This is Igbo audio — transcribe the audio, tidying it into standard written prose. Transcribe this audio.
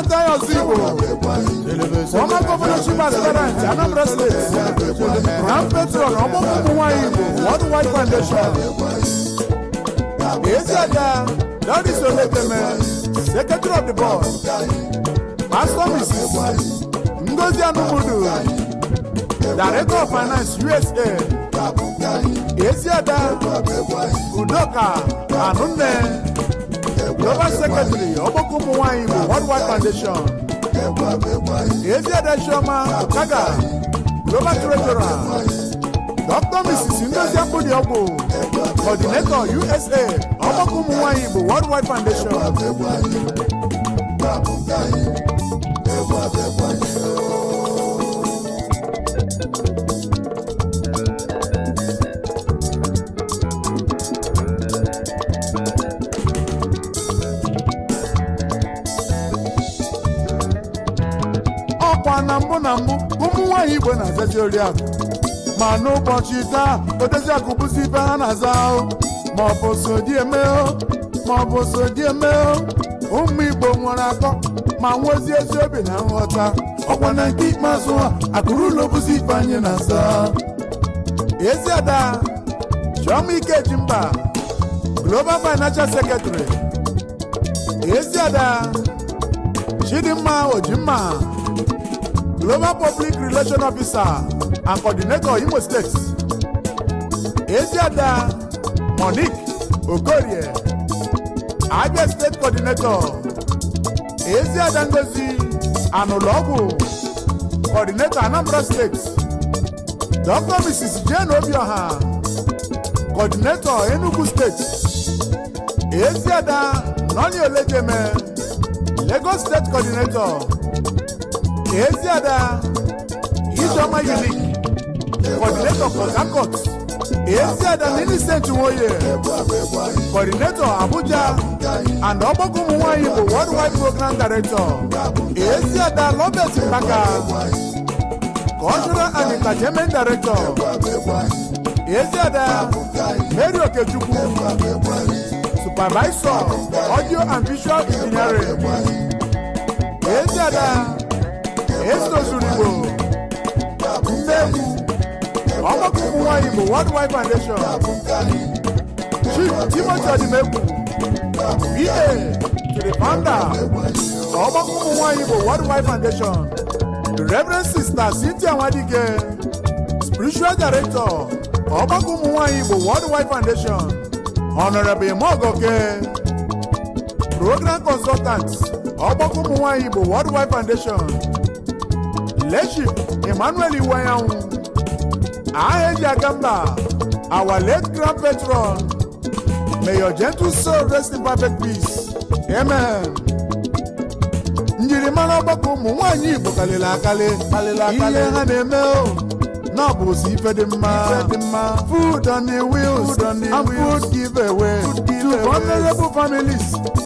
humanitarian Igbo, former governorship aspirant, Anambra State, Grand Patron, Ogbako Umunwanyi Igbo, Worldwide Foundation. Eziada, that is Secretary of the Board, Pastor Mrs. Ngozi Anumudu, Director of Finance, USA. Eziada, Udoka, Anunne, Global Secretary, Ogbako Umunwanyi Igbo, Worldwide Foundation. Eziada Shoma, Okaga, Global Treasurer. Dr. Mrs. Ngozi Anumudu, Coordinator, USA, Ogbako Umunwanyi Igbo, Worldwide Foundation. Na mbụ Umunwanyi Igbo na-azazi Oriakụ, ma n'ụbọchị taa Odoziakụ bụzi ibe ha na-aza ma ọ bụ sodi eme ụmụ Igbo nwere akọ ma nwezi ezi obi na nghọta. Ọkwa na nke ikpeazụ akụrụ ụlọ bụzi ibe anyị na-aza. Eziada Chioma Ikejimba, Global Financial Secretary. Eziada Chidimma Ojimma, Global Public Relations Officer and Coordinator, Imo State. Eziada Monique Okorie, Abia State Coordinator. Eziada Ngozi Anologu, Coordinator, Anambra State. Dr. Mrs. Jane Obioha, Coordinator, Enugu State. Eziada Noni Olejeme, Lagos State Coordinator. Eziada Ijoma Unique, Coordinator for Zakot. Eziada Millicent Woye, Coordinator Abuja and Ogbako Umunwanyi Igbo, Worldwide Program Director. Eziada Lobet Mbaka, Cultural and Entertainment Director. Eziada Mary Okechukwu, Supervisor, Audio and Visual Engineering. Eziada Esto Zuribo, Ndewu, Ogbako Umunwanyi Igbo, Worldwide Foundation. Chief Timothy Odimeku, PA to the founder, Ogbako Umunwanyi Igbo, Worldwide Foundation. The Reverend Sister Cynthia Wadige, Spiritual Director, Ogbako Umunwanyi Igbo, Worldwide Foundation. Honorable Mogoke, Program Consultant, Ogbako Umunwanyi Igbo, Worldwide Foundation. Leadership Emmanuel Iwayan, Aheji Agamba, our late Grand Patron. May your gentle soul rest in perfect peace. Amen. Njirimara Ogbako Umunwanyi Igbo kalila ihe ha na-eme na ọ bụ si ife dị mma. Food on the wheels and food giveaway to vulnerable families.